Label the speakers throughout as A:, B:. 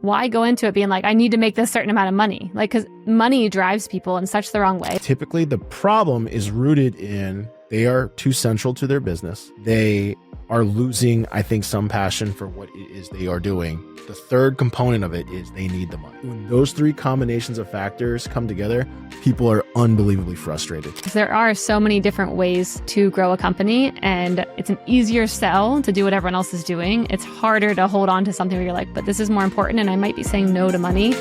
A: why go into it being like, I need to make this certain amount of money? Like, because money drives people in such the wrong way.
B: Typically, the problem is rooted in they are too central to their business. They are losing, I think, some passion for what it is they are doing. The third component of it is they need the money. When those three combinations of factors come together, people are unbelievably frustrated.
A: There are so many different ways to grow a company, and it's an easier sell to do what everyone else is doing. It's harder to hold on to something where you're like, but this is more important, and I might be saying no to money.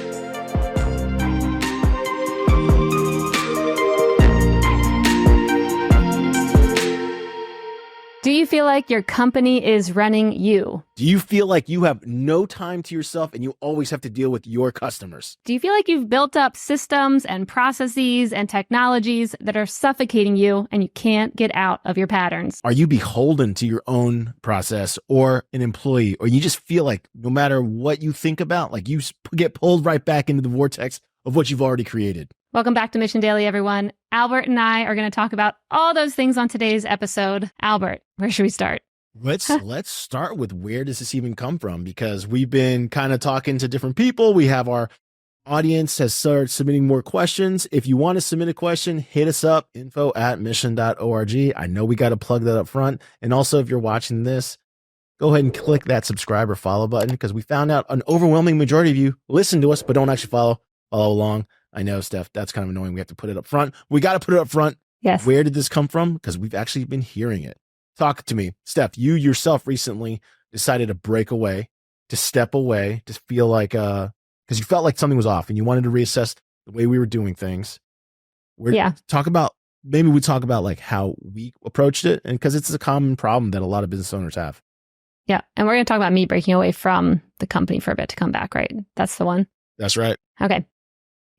A: Do you feel like your company is running you?
B: Do you feel like you have no time to yourself and you always have to deal with your customers?
A: Do you feel like you've built up systems and processes and technologies that are suffocating you and you can't get out of your patterns?
B: Are you beholden to your own process or an employee, or you just feel like no matter what you think about, like you get pulled right back into the vortex of what you've already created?
A: Welcome back to Mission Daily, everyone. Albert and I are going to talk about all those things on today's episode. Albert, where should we start?
B: Let's start with, where does this even come from? Because we've been kind of talking to different people. We have our audience has started submitting more questions. If you want to submit a question, hit us up, info@mission.org. I know we got to plug that up front. And also, if you're watching this, go ahead and click that subscribe or follow button, because we found out an overwhelming majority of you listen to us, but don't actually follow along. I know, Steph, that's kind of annoying. We have to put it up front. We got to put it up front.
A: Yes.
B: Where did this come from? Because we've actually been hearing it. Talk to me. Steph, you yourself recently decided to break away, to step away, to feel like, because you felt like something was off and you wanted to reassess the way we were doing things. Maybe we talk about like how we approached it, and because it's a common problem that a lot of business owners have.
A: Yeah. And we're going to talk about me breaking away from the company for a bit to come back, right? That's the one.
B: That's right.
A: Okay.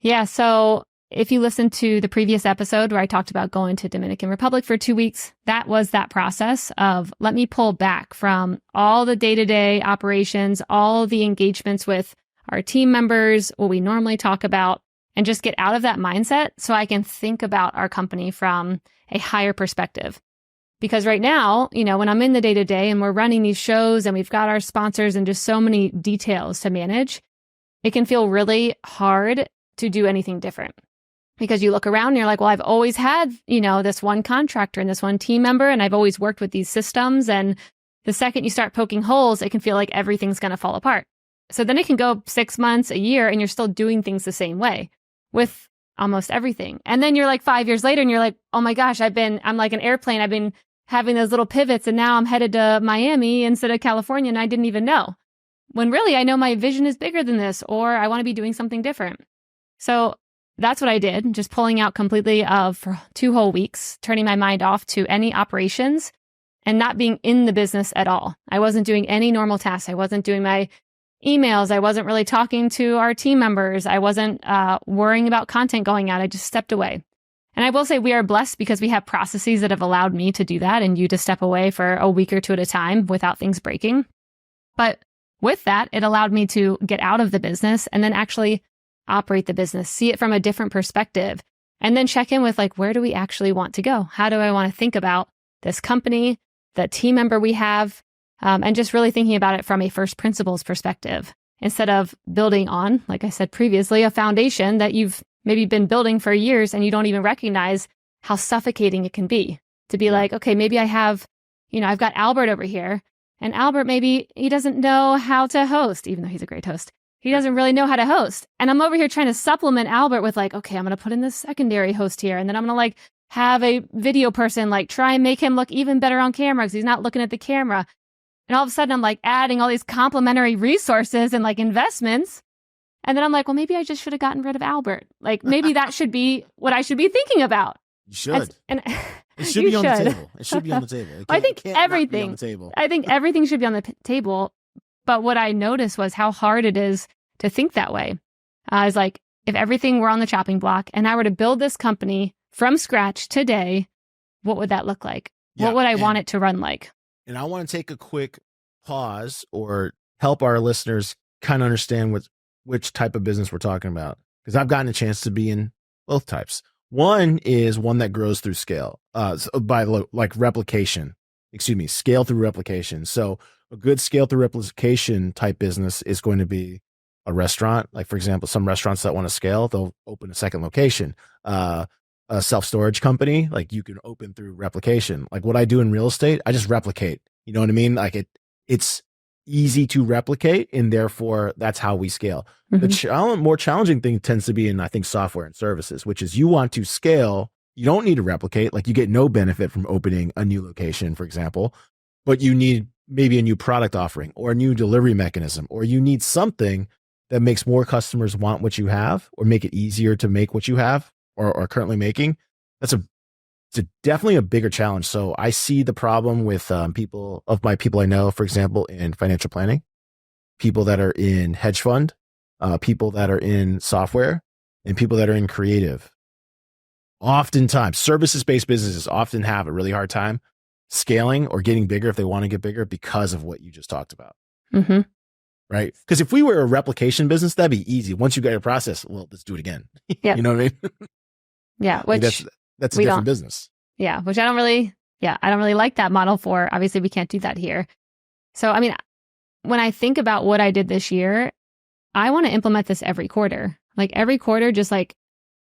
A: Yeah. So if you listen to the previous episode where I talked about going to Dominican Republic for 2 weeks, that was that process of, let me pull back from all the day-to-day operations, all the engagements with our team members, what we normally talk about, and just get out of that mindset so I can think about our company from a higher perspective. Because right now, when I'm in the day-to-day and we're running these shows and we've got our sponsors and just so many details to manage, it can feel really hard to do anything different, because you look around and you're like, well, I've always had, this one contractor and this one team member, and I've always worked with these systems. And the second you start poking holes, it can feel like everything's going to fall apart. So then it can go 6 months, a year, and you're still doing things the same way with almost everything. And then you're like 5 years later and you're like, oh my gosh, I'm like an airplane. I've been having those little pivots and now I'm headed to Miami instead of California, and I didn't even know. When really I know my vision is bigger than this, or I want to be doing something different. So that's what I did, just pulling out completely for 2 whole weeks, turning my mind off to any operations and not being in the business at all. I wasn't doing any normal tasks. I wasn't doing my emails. I wasn't really talking to our team members. I wasn't worrying about content going out. I just stepped away. And I will say we are blessed because we have processes that have allowed me to do that and you to step away for a week or two at a time without things breaking. But with that, it allowed me to get out of the business and then actually operate the business, see it from a different perspective, and then check in with like, where do we actually want to go? How do I want to think about this company, the team member we have, and just really thinking about it from a first principles perspective, instead of building on, like I said previously, a foundation that you've maybe been building for years and you don't even recognize how suffocating it can be to be like, okay, maybe I have, I've got Albert over here, and Albert, maybe he doesn't know how to host, even though he's a great host. He doesn't really know how to host. And I'm over here trying to supplement Albert with like, okay, I'm going to put in this secondary host here. And then I'm going to like have a video person, like try and make him look even better on camera because he's not looking at the camera. And all of a sudden I'm like adding all these complementary resources and like investments. And then I'm like, well, maybe I just should have gotten rid of Albert. Like maybe that should be what I should be thinking about.
B: You should.
A: And
B: it should be on the table. It should be on the table.
A: I think everything,
B: on the table.
A: I think everything should be on the table. But what I noticed was how hard it is to think that way. I was like, if everything were on the chopping block and I were to build this company from scratch today, what would that look like?
B: Yeah,
A: what would I want it to run like?
B: And I want to take a quick pause or help our listeners kind of understand which type of business we're talking about, because I've gotten a chance to be in both types. One is one that grows through scale, by like replication. Scale through replication. So a good scale through replication type business is going to be a restaurant. Like, for example, some restaurants that want to scale, they'll open a second location. A self-storage company, like you can open through replication. Like what I do in real estate, I just replicate. You know what I mean? Like it's easy to replicate, and therefore that's how we scale. The more challenging thing tends to be in, I think, software and services, which is you want to scale. You don't need to replicate. Like you get no benefit from opening a new location, for example, but you need maybe a new product offering or a new delivery mechanism, or you need something that makes more customers want what you have or make it easier to make what you have or are currently making. It's definitely a bigger challenge. So I see the problem with people I know, for example, in financial planning, people that are in hedge fund, people that are in software, and people that are in creative. Oftentimes, services-based businesses often have a really hard time scaling or getting bigger if they want to get bigger because of what you just talked about. Right? Because if we were a replication business, that'd be easy. Once you get a process, well, let's do it again.
A: Yeah.
B: You know what I mean?
A: Yeah. Which
B: that's a different business.
A: Yeah. Which I don't really like that model for. Obviously, we can't do that here. So, I mean, when I think about what I did this year, I want to implement this every quarter. Like every quarter, just like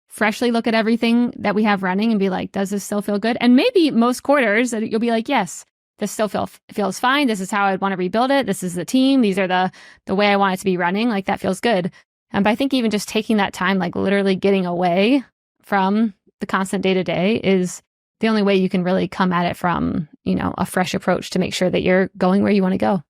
A: freshly look at everything that we have running and be like, does this still feel good? And maybe most quarters you'll be like, yes, this still feels fine. This is how I'd want to rebuild it. This is the team. These are the way I want it to be running. Like that feels good. But I think even just taking that time, like literally getting away from the constant day to day is the only way you can really come at it from, a fresh approach to make sure that you're going where you want to go.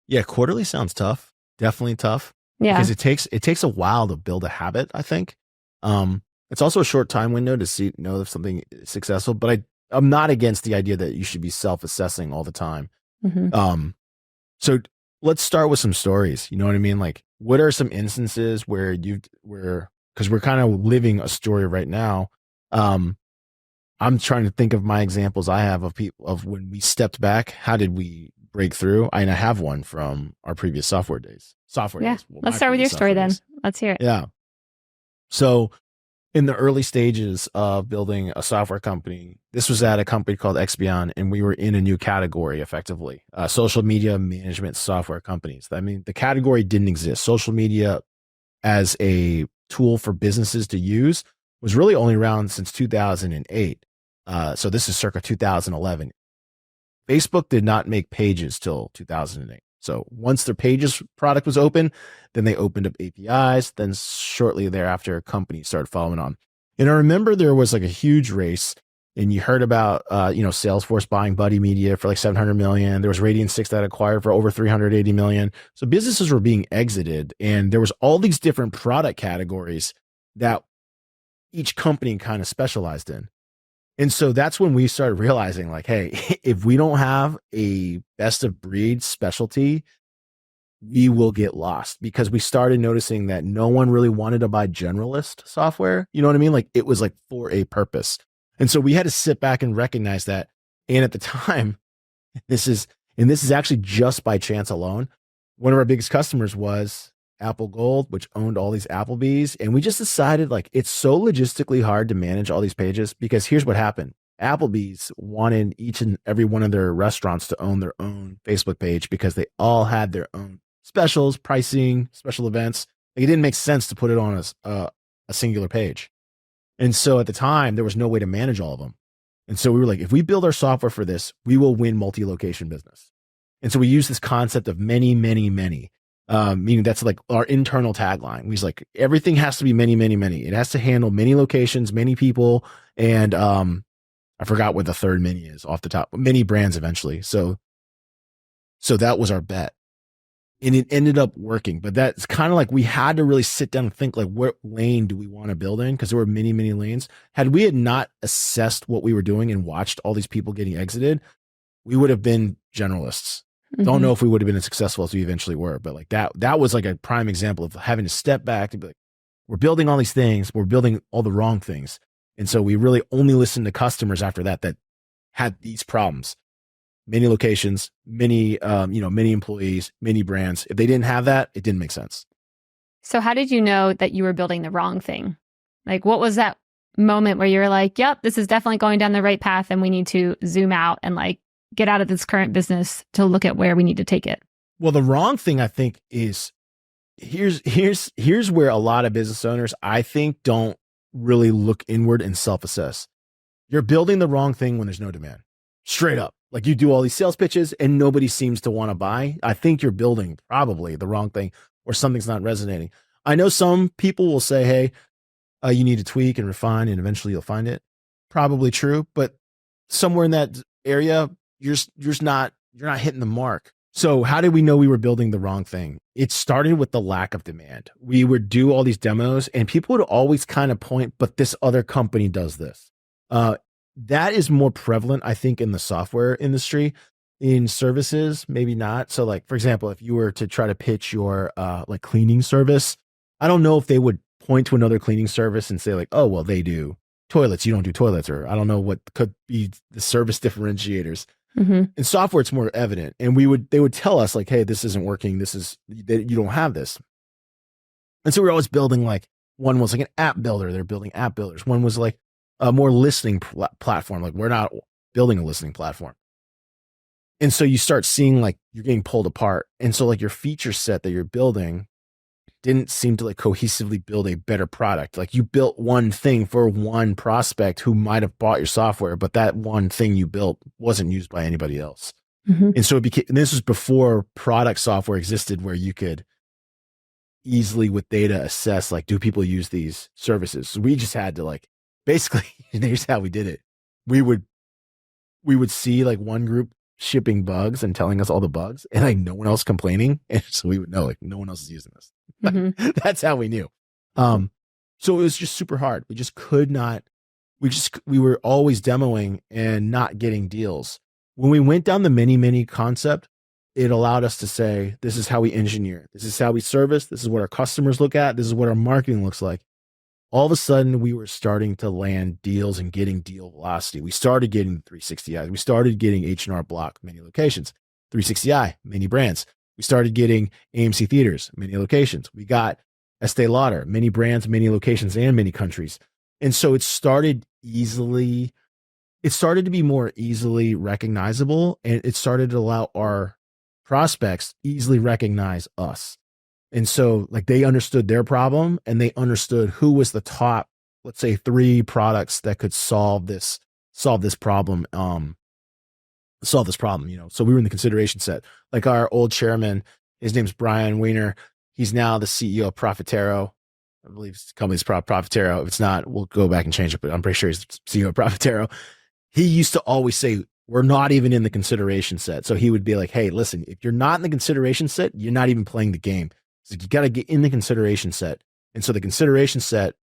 B: Yeah. Quarterly sounds tough. Definitely tough.
A: Yeah.
B: Because it takes a while to build a habit, I think. It's also a short time window to know if something is successful, but I'm not against the idea that you should be self-assessing all the time. So let's start with some stories. You know what I mean? Like, what are some instances where because we're kind of living a story right now. I'm trying to think of my examples I have of people of when we stepped back. How did we break through? I have one from our previous software days. Well,
A: let's start with your story then. Let's hear it.
B: Yeah. So in the early stages of building a software company, this was at a company called Expion, and we were in a new category, effectively, social media management software companies. I mean, the category didn't exist. Social media as a tool for businesses to use was really only around since 2008. So this is circa 2011. Facebook did not make Pages till 2008. So once their Pages product was open, then they opened up APIs. Then shortly thereafter, companies started following on. And I remember there was like a huge race, and you heard about, Salesforce buying Buddy Media for like 700 million. There was Radian6 that acquired for over 380 million. So businesses were being exited, and there was all these different product categories that each company kind of specialized in. And so that's when we started realizing, like, hey, if we don't have a best of breed specialty, we will get lost, because we started noticing that no one really wanted to buy generalist software. You know what I mean? Like it was like for a purpose. And so we had to sit back and recognize that. And at the time, this is actually just by chance alone, one of our biggest customers was Apple Gold, which owned all these Applebee's. And we just decided, like, it's so logistically hard to manage all these pages, because here's what happened. Applebee's wanted each and every one of their restaurants to own their own Facebook page, because they all had their own specials, pricing, special events. Like, it didn't make sense to put it on a singular page. And so at the time, there was no way to manage all of them. And so we were like, if we build our software for this, we will win multi-location business. And so we use this concept of many, many, many. Meaning that's like our internal tagline. We was like, everything has to be many, many, many. It has to handle many locations, many people, and I forgot what the third many is off the top. Many brands eventually. So that was our bet, and it ended up working. But that's kind of like we had to really sit down and think, like, what lane do we want to build in? Because there were many, many lanes. Had we had not assessed what we were doing and watched all these people getting exited, we would have been generalists. Don't know if we would have been as successful as we eventually were, but like that was like a prime example of having to step back and be like, we're building all these things, we're building all the wrong things. And so we really only listened to customers after that had these problems. Many locations, many employees, many brands. If they didn't have that, it didn't make sense.
A: So how did you know that you were building the wrong thing? Like, what was that moment where you were like, yep, this is definitely going down the right path, and we need to zoom out and like get out of this current business to look at where we need to take it?
B: Well, the wrong thing, I think, is here's where a lot of business owners, I think, don't really look inward and self-assess. You're building the wrong thing when there's no demand. Straight up. Like, you do all these sales pitches and nobody seems to want to buy. I think you're building probably the wrong thing, or something's not resonating. I know some people will say, hey, you need to tweak and refine and eventually you'll find it. Probably true, but somewhere in that area, you're not hitting the mark. So how did we know we were building the wrong thing? It started with the lack of demand. We would do all these demos and people would always kind of point, but this other company does this. That is more prevalent, I think, in the software industry. In services, maybe not. So, like, for example, if you were to try to pitch your like cleaning service, I don't know if they would point to another cleaning service and say like, oh, well, they do toilets, you don't do toilets, or I don't know what could be the service differentiators.
A: Mm-hmm.
B: In software, it's more evident. And they would tell us like, hey, this isn't working. You don't have this. And so we're always building, like, one was like an app builder. They're building app builders. One was like a more listening platform. Like, we're not building a listening platform. And so you start seeing like you're getting pulled apart. And so like your feature set that you're building didn't seem to like cohesively build a better product. Like, you built one thing for one prospect who might have bought your software, but that one thing you built wasn't used by anybody else.
A: Mm-hmm.
B: And so and this was before product software existed, where you could easily with data assess, like, do people use these services? So we just had to, like, basically, here's how we did it. We would see like one group shipping bugs and telling us all the bugs, and like no one else complaining. And so we would know, like, no one else is using this. Mm-hmm. That's how we knew. So it was just super hard. We just could not, we were always demoing and not getting deals. When we went down the many concept, it allowed us to say, this is how we engineer. This is how we service. This is what our customers look at. This is what our marketing looks like. All of a sudden, we were starting to land deals and getting deal velocity. We started getting 360i. We started getting H&R Block, many locations. 360i, many brands. We started getting AMC Theaters, many locations. We got Estee Lauder, many brands, many locations, and many countries. And so it started to be more easily recognizable, and it started to allow our prospects easily recognize us. And so, like, they understood their problem, and they understood who was the top, let's say, 3 products that could solve this problem. So we were in the consideration set. Like, our old chairman, his name's Brian Weiner. He's now the CEO of Profitero. I believe the company's Profitero. If it's not, we'll go back and change it, but I'm pretty sure he's CEO of Profitero. He used to always say, we're not even in the consideration set. So he would be like, hey, listen, if you're not in the consideration set, you're not even playing the game. So you got to get in the consideration set. And so the consideration set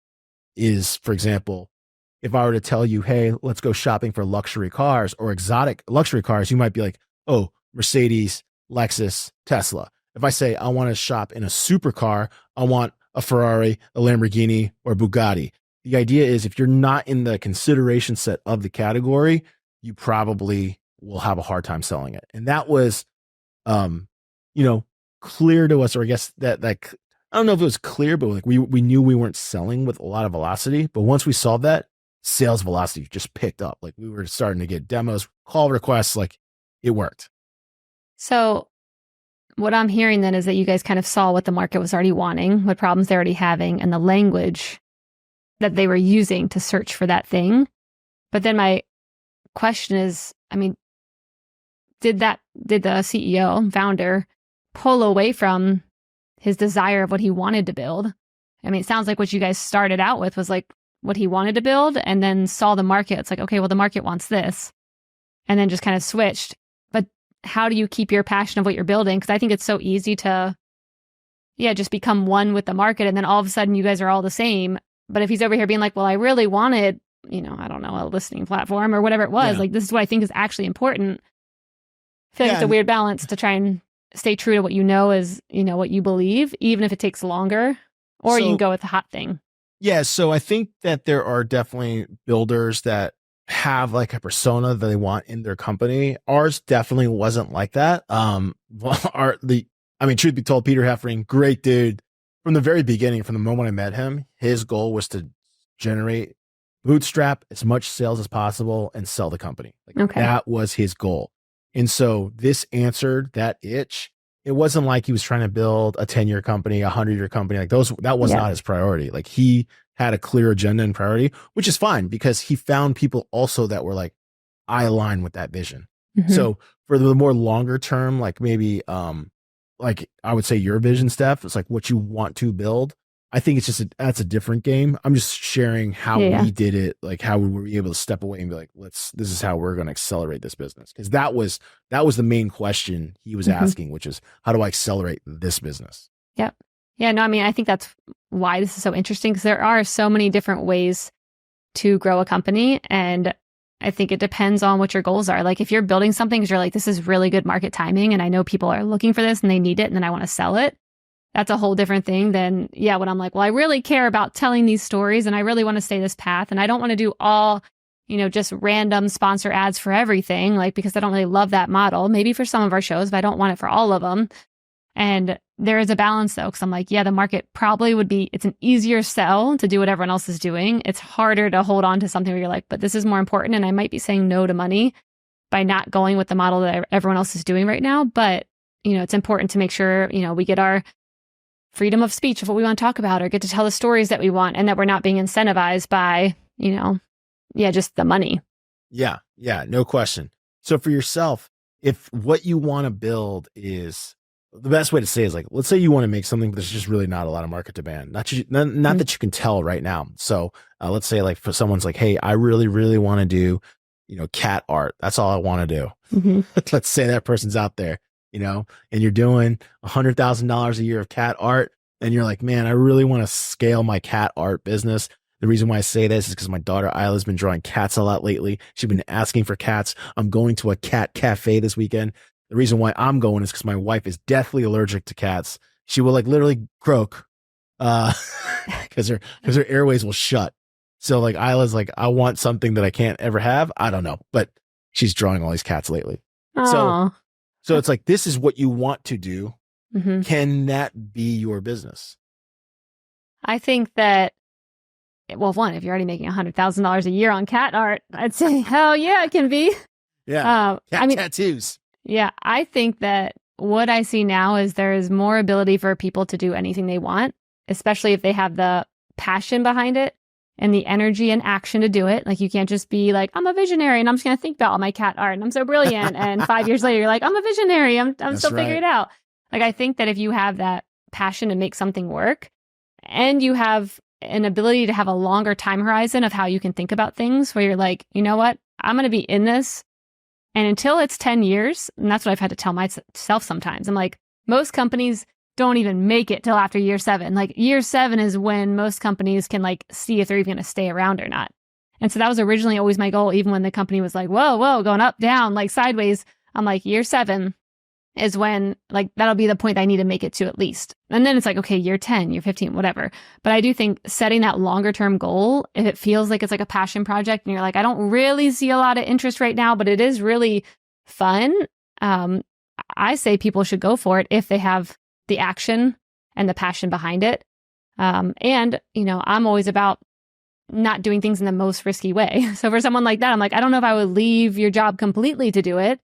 B: is, for example, if I were to tell you, hey, let's go shopping for luxury cars or exotic luxury cars, you might be like, oh, Mercedes, Lexus, Tesla. If I say I want to shop in a supercar, I want a Ferrari, a Lamborghini, or Bugatti. The idea is, if you're not in the consideration set of the category, you probably will have a hard time selling it. And that was, clear to us, or I guess that, like, I don't know if it was clear, but like we knew we weren't selling with a lot of velocity. But once we solved that, sales velocity just picked up. Like, we were starting to get demos, call requests, like, it worked.
A: So what I'm hearing then is that you guys kind of saw what the market was already wanting, what problems they're already having, and the language that they were using to search for that thing. But then my question is, I mean, did the CEO, founder, pull away from his desire of what he wanted to build? I mean, it sounds like what you guys started out with was like what he wanted to build, and then saw the market. It's like, okay, well, the market wants this, and then just kind of switched. But how do you keep your passion of what you're building? Because I think it's so easy to, just become one with the market, and then all of a sudden you guys are all the same. But if he's over here being like, well, I really wanted, I don't know, a listening platform or whatever it was, like, this is what I think is actually important. I feel like it's a weird balance to try and stay true to what you know is, what you believe, even if it takes longer, or you can go with the hot thing.
B: Yeah. So I think that there are definitely builders that have like a persona that they want in their company. Ours definitely wasn't like that. Truth be told, Peter Heffering, great dude. From the very beginning, from the moment I met him, his goal was to bootstrap as much sales as possible and sell the company. That was his goal. And so this answered that itch. it wasn't like he was trying to build a 10-year company, a 100-year company. Like that was not his priority. Like he had a clear agenda and priority, which is fine because he found people also that were like, I align with that vision.
A: Mm-hmm.
B: So for the more longer term, like maybe, like I would say your vision, Steph, it's like what you want to build. I think it's just that's a different game. I'm just sharing how we did it, like how we were able to step away and be like, this is how we're going to accelerate this business. Because that was the main question he was asking, which is how do I accelerate this business?
A: Yep. Yeah, no, I mean, I think that's why this is so interesting because there are so many different ways to grow a company. And I think it depends on what your goals are. Like if you're building something because you're like, this is really good market timing and I know people are looking for this and they need it and then I want to sell it. That's a whole different thing than, when I'm like, well, I really care about telling these stories and I really want to stay this path and I don't want to do all, just random sponsor ads for everything, like because I don't really love that model. Maybe for some of our shows, but I don't want it for all of them. And there is a balance though, because I'm like, the market probably would be, it's an easier sell to do what everyone else is doing. It's harder to hold on to something where you're like, but this is more important. And I might be saying no to money by not going with the model that everyone else is doing right now. But, it's important to make sure, we get our freedom of speech of what we want to talk about or get to tell the stories that we want and that we're not being incentivized by, just the money.
B: Yeah. No question. So for yourself, if what you want to build is the best way to say is like, let's say you want to make something, but there's just really not a lot of market demand. Not that you can tell right now. So let's say like for someone's like, hey, I really, really want to do, cat art. That's all I want to do. Mm-hmm. Let's say that person's out there, and you're doing $100,000 a year of cat art. And you're like, man, I really want to scale my cat art business. The reason why I say this is because my daughter Isla's been drawing cats a lot lately. She's been asking for cats. I'm going to a cat cafe this weekend. The reason why I'm going is because my wife is deathly allergic to cats. She will like literally croak, because her airways will shut. So like Isla's like, I want something that I can't ever have. I don't know, but she's drawing all these cats lately.
A: Aww.
B: So it's like, this is what you want to do.
A: Mm-hmm.
B: Can that be your business?
A: I think that, well, one, if you're already making $100,000 a year on cat art, I'd say, hell yeah, it can be.
B: Yeah. Tattoos.
A: Yeah. I think that what I see now is there is more ability for people to do anything they want, especially if they have the passion behind it and the energy and action to do it. Like you can't just be like, I'm a visionary and I'm just going to think about all my cat art and I'm so brilliant. And 5 years later, you're like, I'm a visionary. I'm still figuring it out. Like, I think that if you have that passion to make something work and you have an ability to have a longer time horizon of how you can think about things where you're like, you know what, I'm going to be in this. And until it's 10 years, and that's what I've had to tell myself sometimes. I'm like, most companies don't even make it till after year 7. Like year 7 is when most companies can like see if they're even going to stay around or not. And so that was originally always my goal. Even when the company was like, whoa, going up, down, like sideways. I'm like, year 7 is when like, that'll be the point I need to make it to at least. And then it's like, okay, year 10, year 15, whatever. But I do think setting that longer term goal, if it feels like it's like a passion project and you're like, I don't really see a lot of interest right now, but it is really fun. I say people should go for it if they have the action and the passion behind it. And, I'm always about not doing things in the most risky way. So for someone like that, I'm like, I don't know if I would leave your job completely to do it.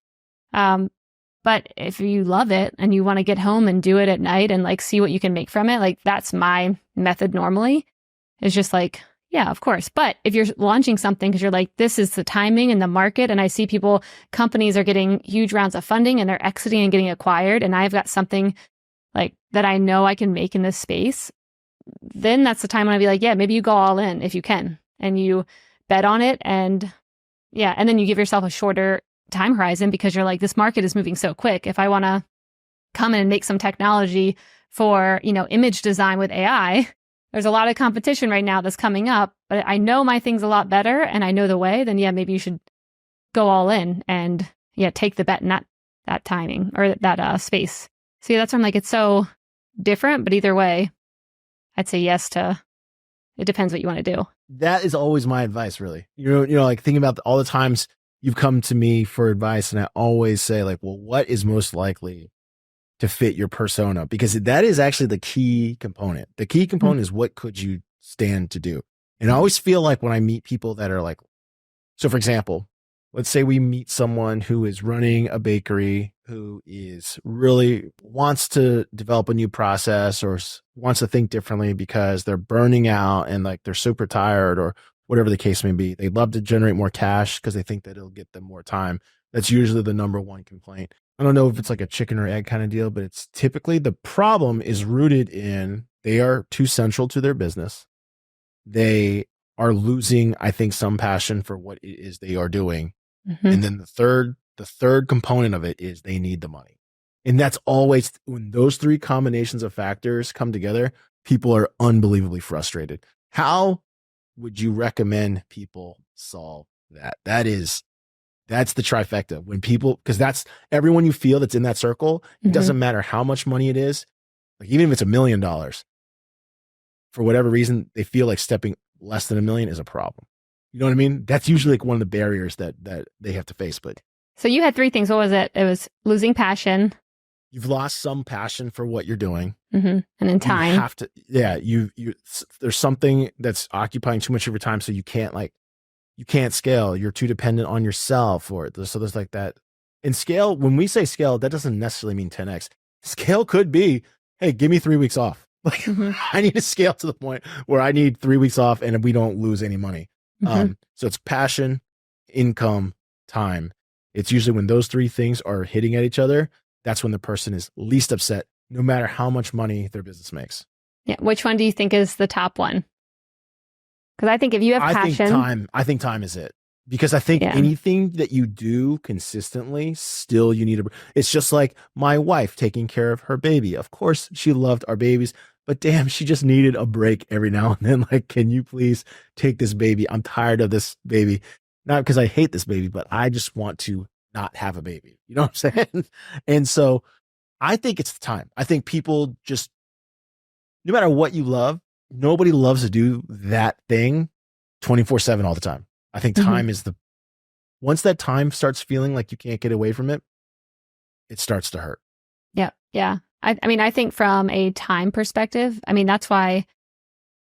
A: But if you love it and you want to get home and do it at night and like see what you can make from it, like that's my method normally. It's just like, yeah, of course. But if you're launching something because you're like, this is the timing and the market, and I see companies are getting huge rounds of funding and they're exiting and getting acquired, and I've got something like that I know I can make in this space, then that's the time when I'd be like, yeah, maybe you go all in if you can and you bet on it. And then you give yourself a shorter time horizon because you're like, this market is moving so quick. If I want to come in and make some technology for, image design with AI, there's a lot of competition right now that's coming up, but I know my thing's a lot better and I know the way, then maybe you should go all in and take the bet in that timing or that space. So that's where I'm like, it's so different, but either way, I'd say yes to, it depends what you want to do.
B: That is always my advice, really. Like thinking about all the times you've come to me for advice, and I always say like, well, what is most likely to fit your persona? Because that is actually the key component. The key component is what could you stand to do? And I always feel like when I meet people that are like, so for example, let's say we meet someone who is running a bakery, who is really wants to develop a new process or wants to think differently because they're burning out and like they're super tired or whatever the case may be. They love to generate more cash because they think that it'll get them more time. That's usually the number one complaint. I don't know if it's like a chicken or egg kind of deal, but it's typically the problem is rooted in they are too central to their business. They are losing, I think, some passion for what it is they are doing.
A: Mm-hmm.
B: And then the third component of it is they need the money. And that's always when those three combinations of factors come together, people are unbelievably frustrated. How would you recommend people solve that? That's the trifecta. When people, because that's everyone you feel that's in that circle, it doesn't matter how much money it is. Like even if it's $1 million, for whatever reason, they feel like stepping less than $1 million is a problem. You know what I mean? That's usually like one of the barriers that they have to face. But
A: so you had three things. What was it? It was losing passion.
B: You've lost some passion for what you're doing.
A: Mm-hmm. And in time.
B: You have to, yeah, you there's something that's occupying too much of your time. So you can't scale. You're too dependent on yourself so there's like that. And scale, when we say scale, that doesn't necessarily mean 10x. Scale could be, hey, give me 3 weeks off. Like I need to scale to the point where I need 3 weeks off and we don't lose any money. So it's passion, income, time. It's usually when those three things are hitting at each other, that's when the person is least upset, no matter how much money their business makes.
A: Yeah. Which one do you think is the top one? Because I think if you have passion,
B: I think time is it. Because I think anything that you do consistently, still you need to. It's just like my wife taking care of her baby. Of course, she loved our babies, but damn, she just needed a break every now and then. Like, can you please take this baby? I'm tired of this baby. Not because I hate this baby, but I just want to not have a baby. You know what I'm saying? And so I think it's the time. I think people just, no matter what you love, nobody loves to do that thing 24/7 all the time. I think time is once that time starts feeling like you can't get away from it, it starts to hurt.
A: Yeah. Yeah. I mean, I think from a time perspective, I mean, that's why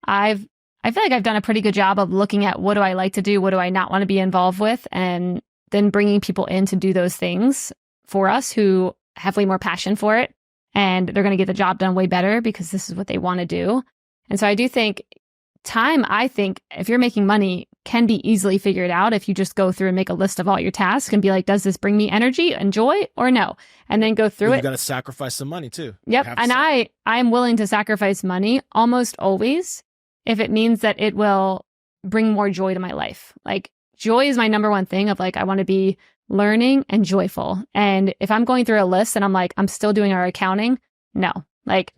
A: I feel like I've done a pretty good job of looking at what do I like to do? What do I not want to be involved with? And then bringing people in to do those things for us who have way more passion for it. And they're going to get the job done way better because this is what they want to do. And so I do think time, I think if you're making money, can be easily figured out if you just go through and make a list of all your tasks and be like, does this bring me energy and joy or no? And then go through it.
B: You got to sacrifice some money too.
A: Yep. And I am willing to sacrifice money almost always if it means that it will bring more joy to my life. Like joy is my number one thing of like, I want to be learning and joyful. And if I'm going through a list and I'm like, I'm still doing our accounting, no, like,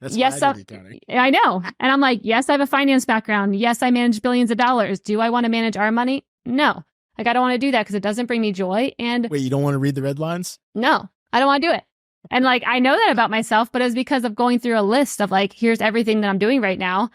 B: that's
A: yes, I know. And I'm like, yes, I have a finance background. Yes, I manage billions of dollars. Do I want to manage our money? No. Like, I don't want to do that because it doesn't bring me joy. And
B: wait, you don't want to read the red lines?
A: No, I don't want to do it. And like, I know that about myself, but it's because of going through a list of like, here's everything that I'm doing right now.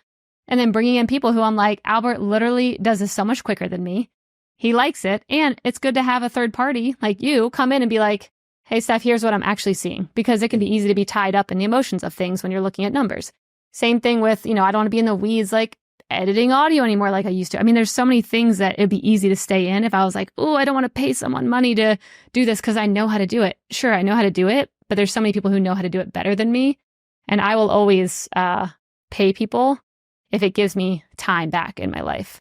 A: And then bringing in people who I'm like, Albert literally does this so much quicker than me. He likes it. And it's good to have a third party like you come in and be like, hey, Steph, here's what I'm actually seeing, because it can be easy to be tied up in the emotions of things when you're looking at numbers. Same thing with, I don't want to be in the weeds, like editing audio anymore like I used to. I mean, there's so many things that it'd be easy to stay in if I was like, oh, I don't want to pay someone money to do this because I know how to do it. Sure, I know how to do it, but there's so many people who know how to do it better than me. And I will always pay people if it gives me time back in my life.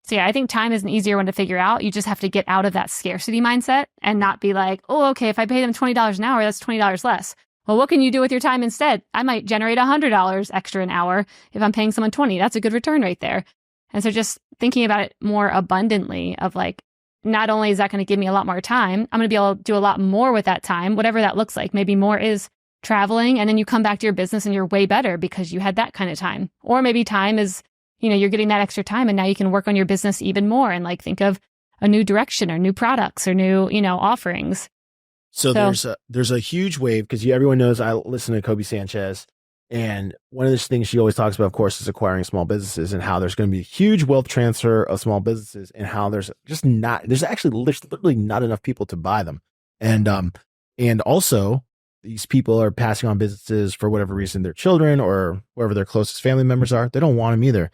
A: So yeah, I think time is an easier one to figure out. You just have to get out of that scarcity mindset and not be like, oh, okay, if I pay them $20 an hour, that's $20 less. Well, what can you do with your time instead? I might generate $100 extra an hour if I'm paying someone $20. That's a good return right there. And so just thinking about it more abundantly of like, not only is that going to give me a lot more time, I'm going to be able to do a lot more with that time, whatever that looks like. Maybe more is traveling, and then you come back to your business and you're way better because you had that kind of time. Or maybe time is, you're getting that extra time and now you can work on your business even more and like think of a new direction or new products or new, offerings.
B: So there's a huge wave because everyone knows I listen to Kobe Sanchez, and one of the things she always talks about, of course, is acquiring small businesses and how there's going to be a huge wealth transfer of small businesses and how there's literally not enough people to buy them. And also these people are passing on businesses for whatever reason, their children or whoever their closest family members are. They don't want them either.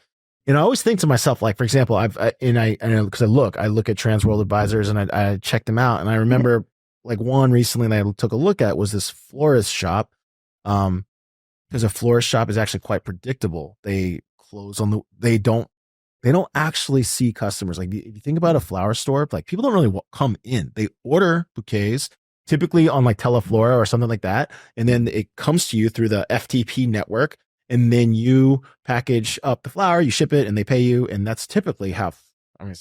B: And I always think to myself, like, for example, because I look at Trans World Advisors and I check them out. And I remember like one recently that I took a look at was this florist shop. Because a florist shop is actually quite predictable. They close on they don't actually see customers. Like if you think about a flower store, like people don't really come in. They order bouquets, typically on like Teleflora or something like that. And then it comes to you through the FTP network. And then you package up the flower, you ship it, and they pay you. And that's typically how, I mean,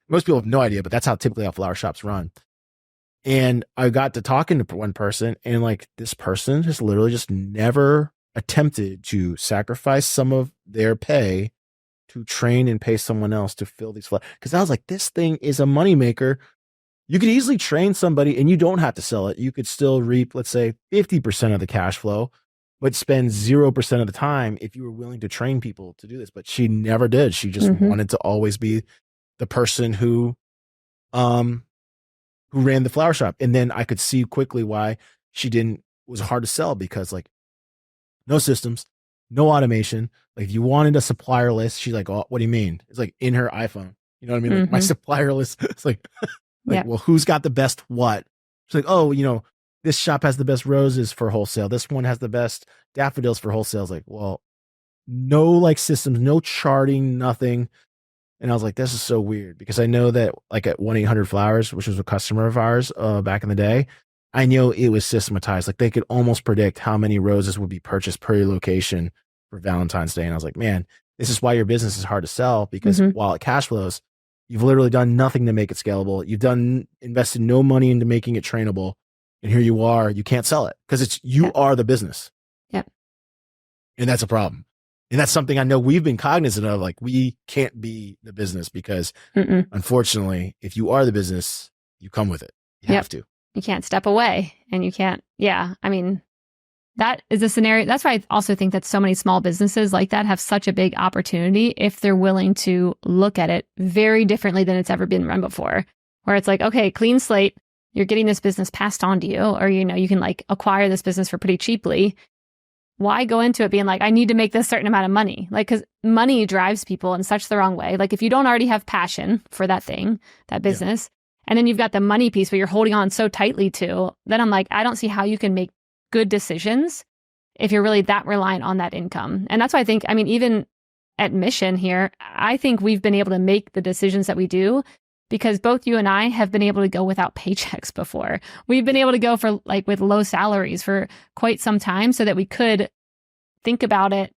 B: most people have no idea, but that's how typically how flower shops run. And I got to talking to one person, and like this person just literally just never attempted to sacrifice some of their pay to train and pay someone else to fill these flowers. Because I was like, this thing is a moneymaker. You could easily train somebody and you don't have to sell it. You could still reap, let's say, 50% of the cash flow, but spend 0% of the time if you were willing to train people to do this. But she never did. She just wanted to always be the person who ran the flower shop. And then I could see quickly why it was hard to sell, because like no systems, no automation. Like if you wanted a supplier list, she's like, oh, what do you mean? It's like in her iPhone. You know what I mean? Like my supplier list. It's like, well, who's got the best what? She's like, oh, this shop has the best roses for wholesale. This one has the best daffodils for wholesale. It's like, well, no like systems, no charting, nothing. And I was like, this is so weird, because I know that like at 1-800-Flowers, which was a customer of ours back in the day, I know it was systematized. Like they could almost predict how many roses would be purchased per location for Valentine's Day. And I was like, man, this is why your business is hard to sell, because while it cash flows, you've literally done nothing to make it scalable. You've invested no money into making it trainable. And here you are, you can't sell it because you are the business.
A: Yep.
B: And that's a problem. And that's something I know we've been cognizant of. Like we can't be the business because unfortunately, if you are the business, you come with it. You have to.
A: You can't step away, and you can't. Yeah. I mean, that is a scenario. That's why I also think that so many small businesses like that have such a big opportunity if they're willing to look at it very differently than it's ever been run before, where it's like, okay, clean slate. You're getting this business passed on to you, or, you can like acquire this business for pretty cheaply. Why go into it being like, I need to make this certain amount of money? Like, because money drives people in such the wrong way. Like if you don't already have passion for that thing, that business, and then you've got the money piece where you're holding on so tightly to, then I'm like, I don't see how you can make good decisions if you're really that reliant on that income. And that's why I think, I mean, even at Mission here, I think we've been able to make the decisions that we do because both you and I have been able to go without paychecks before. We've been able to go for like with low salaries for quite some time so that we could think about it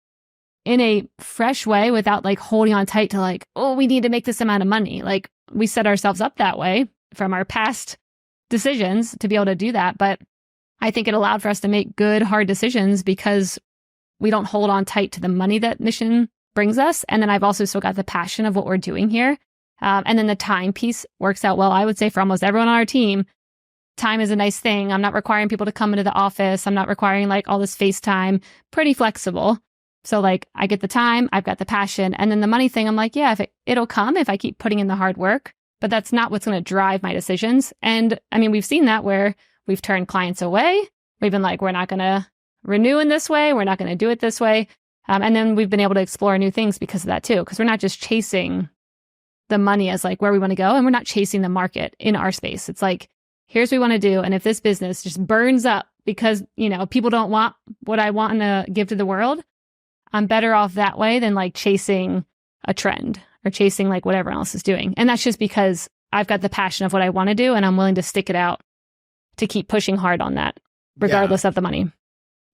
A: in a fresh way without like holding on tight to like, oh, we need to make this amount of money. Like we set ourselves up that way from our past decisions to be able to do that. But I think it allowed for us to make good, hard decisions because we don't hold on tight to the money that Mission brings us. And then I've also still got the passion of what we're doing here. And then the time piece works out well. I would say for almost everyone on our team, time is a nice thing. I'm not requiring people to come into the office. I'm not requiring like all this FaceTime, pretty flexible. So like I get the time, I've got the passion. And then the money thing, I'm like, yeah, it'll come if I keep putting in the hard work, but that's not what's going to drive my decisions. And I mean, we've seen that where we've turned clients away. We've been like, we're not going to renew in this way. We're not going to do it this way. And then we've been able to explore new things because of that too, because we're not just chasing the money as like where we want to go. And we're not chasing the market in our space. It's like, here's what we want to do. And if this business just burns up because, people don't want what I want to give to the world, I'm better off that way than like chasing a trend or chasing like what everyone else is doing. And that's just because I've got the passion of what I want to do and I'm willing to stick it out to keep pushing hard on that, regardless of the money.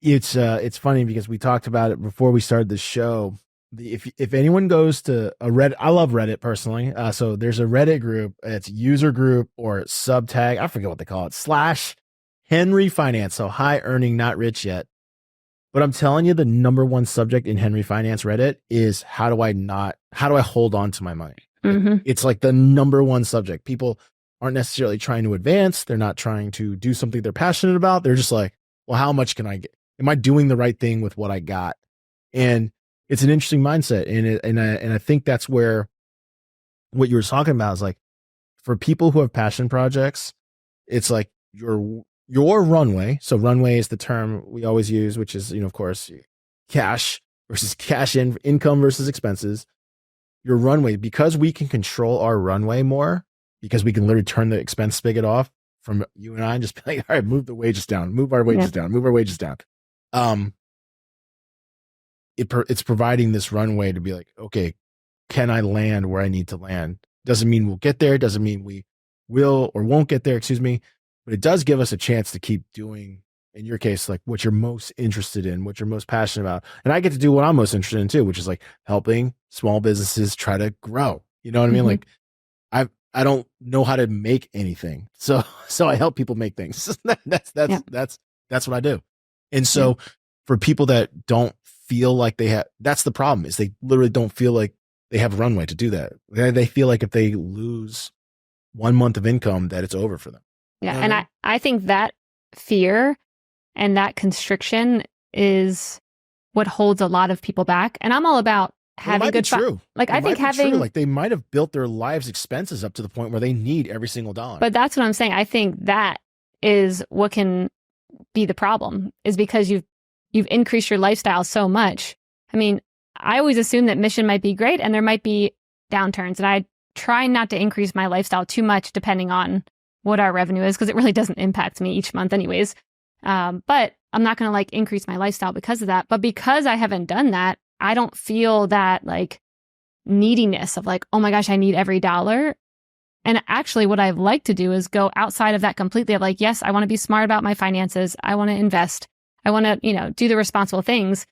B: It's funny because we talked about it before we started the show. If anyone goes to a Reddit, I love Reddit personally. So there's a Reddit group, it's user group or subtag, I forget what they call it, /Henry Finance. So high earning, not rich yet. But I'm telling you, the number one subject in Henry Finance Reddit is how do I hold on to my money? It's like the number one subject. People aren't necessarily trying to advance. They're not trying to do something they're passionate about. They're just like, well, how much can I get? Am I doing the right thing with what I got? And it's an interesting mindset. And I think that's where what you were talking about is like, for people who have passion projects, it's like your runway. So runway is the term we always use, which is, of course, cash versus income versus expenses. your runway, because we can control our runway more, because we can literally turn the expense spigot off from you and I and just be like, all right, move the wages down, move our wages down, move our wages down. It's providing this runway to be like, okay, can I land where I need to land? Doesn't mean we'll get there. Doesn't mean we will or won't get there, excuse me. But it does give us a chance to keep doing, in your case, like what you're most interested in, what you're most passionate about. And I get to do what I'm most interested in too, which is like helping small businesses try to grow. You know what I mean? Like I don't know how to make anything. So I help people make things. That's what I do. And so for people that don't feel like they have, that's the problem, is they literally don't feel like they have runway to do that. They feel like if they lose 1 month of income, that it's over for them.
A: Yeah. You know and I think that fear and that constriction is what holds a lot of people back. And I'm all about having good fun. Like, I think having,
B: like, they might have built their lives' expenses up to the point where they need every single dollar.
A: But that's what I'm saying. I think that is what can be the problem, is because you've increased your lifestyle so much. I mean, I always assume that mission might be great and there might be downturns, and I try not to increase my lifestyle too much depending on what our revenue is, because it really doesn't impact me each month anyways. But I'm not going to like increase my lifestyle because of that. But because I haven't done that, I don't feel that like neediness of like, oh my gosh, I need every dollar. And actually what I've liked to do is go outside of that completely, of like, yes, I want to be smart about my finances. I want to invest. I want to, do the responsible things.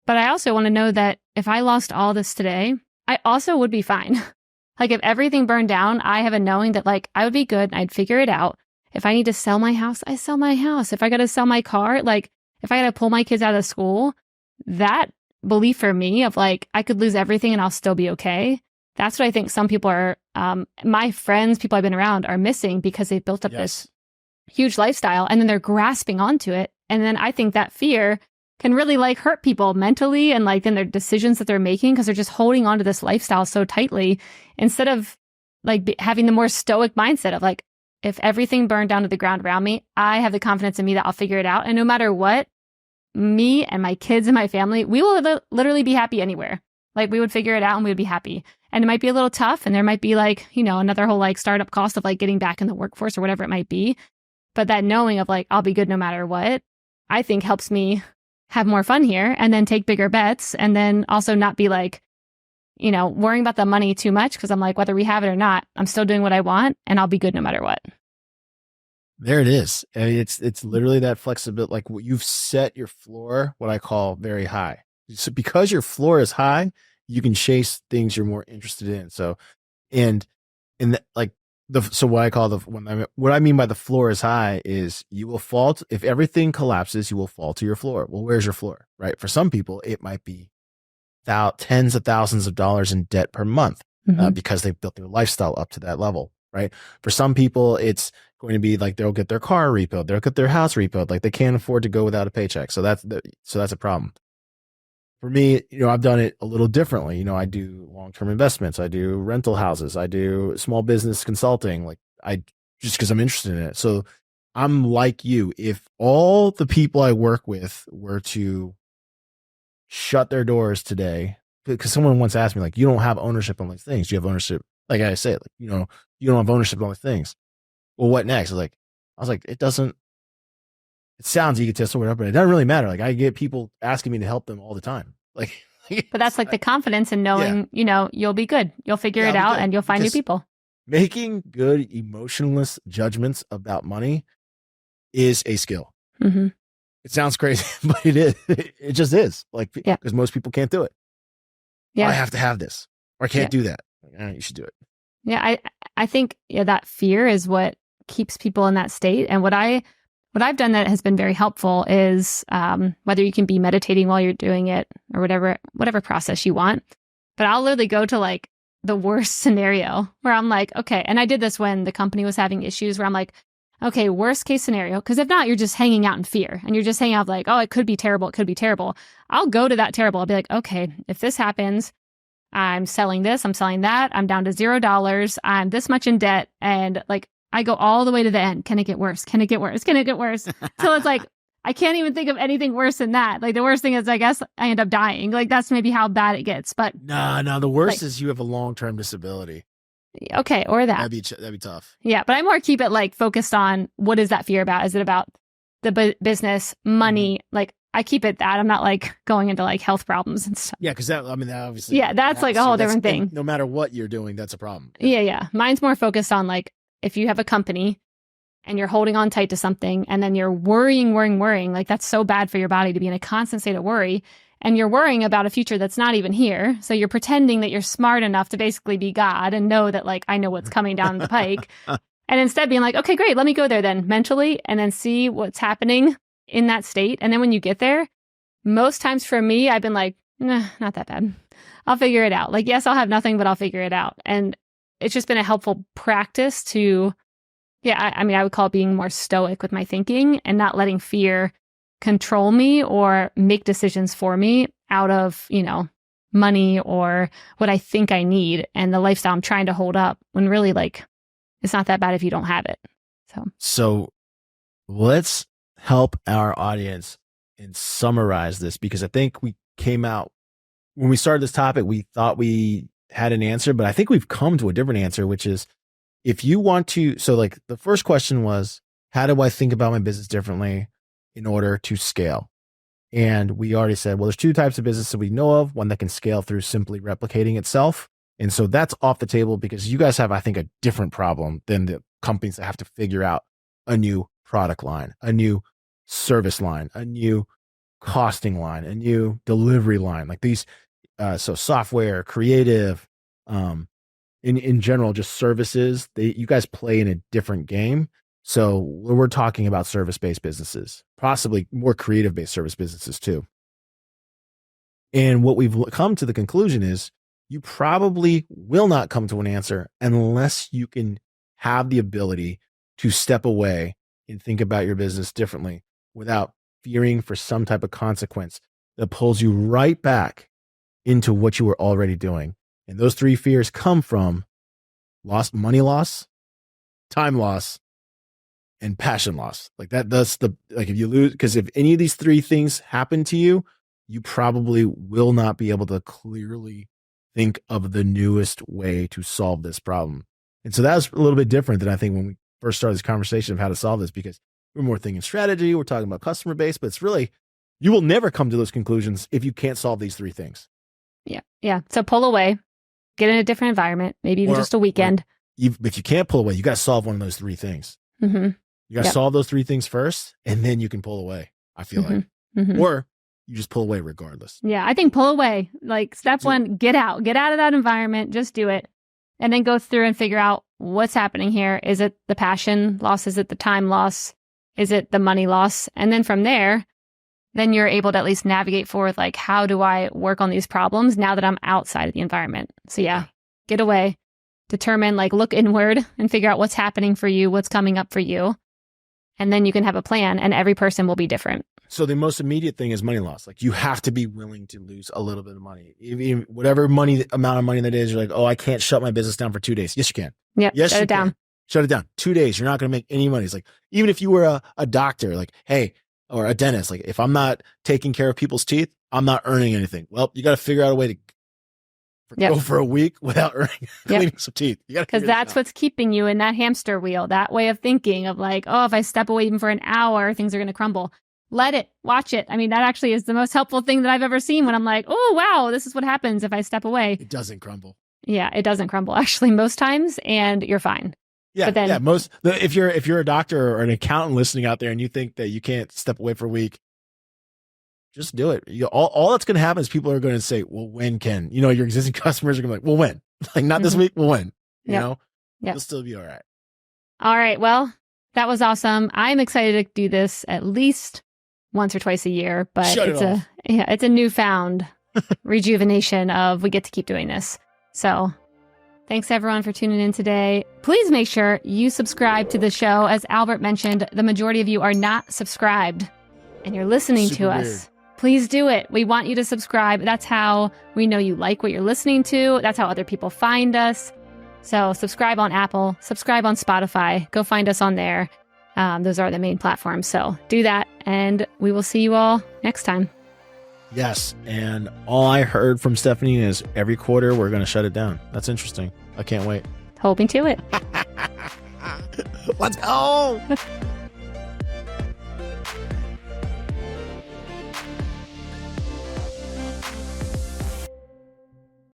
A: But I also want to know that if I lost all this today, I also would be fine. Like, if everything burned down, I have a knowing that like I would be good. I'd figure it out. If I need to sell my house, I sell my house. If I got to sell my car, like if I got to pull my kids out of school, that belief for me of like, I could lose everything and I'll still be okay. That's what I think some people are, my friends, people I've been around, are missing, because they've built up this huge lifestyle and then they're grasping onto it. And then I think that fear can really like hurt people mentally, and like in their decisions that they're making, because they're just holding on to this lifestyle so tightly, instead of like having the more stoic mindset of like, if everything burned down to the ground around me, I have the confidence in me that I'll figure it out. And no matter what, me and my kids and my family, we will literally be happy anywhere. Like, we would figure it out and we would be happy. And it might be a little tough, and there might be like, another whole like startup cost of like getting back in the workforce or whatever it might be. But that knowing of like, I'll be good no matter what, I think helps me have more fun here, and then take bigger bets, and then also not be like, worrying about the money too much, because I'm like, whether we have it or not, I'm still doing what I want and I'll be good no matter what.
B: There it is. I mean, it's literally that flexibility. Like, you've set your floor, what I call, very high. So because your floor is high, you can chase things you're more interested in. So, so what I call what I mean by the floor is high is you will fall if everything collapses, you will fall to your floor. Well, where's your floor, right? For some people, it might be tens of thousands of dollars in debt per month, because they've built their lifestyle up to that level, right? For some people, it's going to be like they'll get their car repoed, they'll get their house repoed, like they can't afford to go without a paycheck. So that's a problem. For me, I've done it a little differently. I do long-term investments, I do rental houses, I do small business consulting, like just because I'm interested in it. So I'm like you. If all the people I work with were to shut their doors today, because someone once asked me, like, you don't have ownership on these things. Do you have ownership? Like I say, like, you don't have ownership on these things. Well, what next? I was like, it sounds egotistical, whatever, but it doesn't really matter. Like, I get people asking me to help them all the time. Like,
A: but that's like the confidence in knowing, you'll be good. You'll figure it out and you'll find new people.
B: Making good emotionless judgments about money is a skill.
A: Mm-hmm.
B: It sounds crazy, but it is. It just is. Like, because most people can't do it. Yeah. I have to have this, or I can't do that. Like, you should do it.
A: Yeah. I think that fear is what keeps people in that state. And what I've done that has been very helpful is whether you can be meditating while you're doing it or whatever process you want. But I'll literally go to like the worst scenario where I'm like, okay. And I did this when the company was having issues, where I'm like, okay, worst case scenario. Because if not, you're just hanging out in fear, and you're just hanging out like, oh, it could be terrible. It could be terrible. I'll go to that terrible. I'll be like, okay, if this happens, I'm selling this, I'm selling that, I'm down to $0. I'm this much in debt. And like, I go all the way to the end. Can it get worse? Can it get worse? Can it get worse? So it's like, I can't even think of anything worse than that. Like the worst thing is I guess I end up dying. Like that's maybe how bad it gets. But
B: no, the worst is you have a long-term disability.
A: Okay, or that.
B: That'd be tough.
A: Yeah, but I more keep it like focused on what is that fear about? Is it about the business, money? Like I keep it that. I'm not like going into like health problems and stuff.
B: Yeah, because that obviously.
A: Yeah, that's like a whole different thing.
B: No matter what you're doing, that's a problem.
A: Yeah. Mine's more focused on like if you have a company and you're holding on tight to something and then you're worrying, like that's so bad for your body to be in a constant state of worry. And you're worrying about a future that's not even here. So you're pretending that you're smart enough to basically be God and know that like, I know what's coming down the pike. And instead being like, okay, great, let me go there then mentally and then see what's happening in that state. And then when you get there, most times for me, I've been like, nah, not that bad. I'll figure it out. Like, yes, I'll have nothing, but I'll figure it out. And it's just been a helpful practice to, I mean, I would call it being more stoic with my thinking and not letting fear control me or make decisions for me out of, money or what I think I need and the lifestyle I'm trying to hold up when really like it's not that bad if you don't have it.
B: So let's help our audience and summarize this because I think we came out when we started this topic, we thought we had an answer, but I think we've come to a different answer, which is if you want to, so like the first question was, how do I think about my business differently in order to scale? And we already said, well, there's two types of business that we know of, one that can scale through simply replicating itself. And so that's off the table because you guys have, I think, a different problem than the companies that have to figure out a new product line, a new service line, a new costing line, a new delivery line, like these. So software, creative, in general, just services, you guys play in a different game. So we're talking about service-based businesses, possibly more creative-based service businesses too. And what we've come to the conclusion is you probably will not come to an answer unless you can have the ability to step away and think about your business differently without fearing for some type of consequence that pulls you right back into what you were already doing. And those three fears come from money loss, time loss, and passion loss. Like that's if you lose, because if any of these three things happen to you, you probably will not be able to clearly think of the newest way to solve this problem. And so that was a little bit different than I think when we first started this conversation of how to solve this, because we're more thinking strategy, we're talking about customer base, but it's really, you will never come to those conclusions if you can't solve these three things.
A: Yeah. So pull away, get in a different environment, maybe even just a weekend.
B: If you can't pull away, you got to solve one of those three things.
A: Mm-hmm.
B: You got to solve those three things first, and then you can pull away, I feel like. Or you just pull away regardless.
A: Yeah, I think pull away. Like step one, get out of that environment, just do it. And then go through and figure out what's happening here. Is it the passion loss? Is it the time loss? Is it the money loss? And then from there, then you're able to at least navigate forward, like, how do I work on these problems now that I'm outside of the environment? So get away, determine, like, look inward and figure out what's happening for you, what's coming up for you. And then you can have a plan, and every person will be different.
B: So the most immediate thing is money loss. Like, you have to be willing to lose a little bit of money. Even whatever amount of money that is, you're like, oh, I can't shut my business down for 2 days. Yes, you can.
A: Yeah,
B: yes,
A: shut it down.
B: Shut it down. 2 days. You're not going to make any money. It's like, even if you were a doctor, like, hey, or a dentist, like, if I'm not taking care of people's teeth, I'm not earning anything. Well, you got to figure out a way to go for a week without cleaning some teeth.
A: Because that's what's keeping you in that hamster wheel, that way of thinking of like, oh, if I step away even for an hour, things are going to crumble. Let it, watch it. I mean, that actually is the most helpful thing that I've ever seen when I'm like, oh, wow, this is what happens if I step away.
B: It doesn't crumble.
A: Yeah, it doesn't crumble actually most times, and you're fine.
B: Yeah,
A: but then,
B: if you're a doctor or an accountant listening out there and you think that you can't step away for a week, just do it. All that's going to happen is people are going to say, well, when can, your existing customers are going to be like, well, when? Like, not this week, well, when? You'll still be all right.
A: All right. Well, that was awesome. I'm excited to do this at least once or twice a year, but it's a newfound rejuvenation of we get to keep doing this. So thanks everyone for tuning in today. Please make sure you subscribe to the show. As Albert mentioned, the majority of you are not subscribed and you're listening to us. Weird. Please do it. We want you to subscribe. That's how we know you like what you're listening to. That's how other people find us. So subscribe on Apple, subscribe on Spotify. Go find us on there. Those are the main platforms. So do that. And we will see you all next time.
B: Yes. And all I heard from Stephanie is every quarter we're going to shut it down. That's interesting. I can't wait.
A: Hold me to it.
B: Let's go.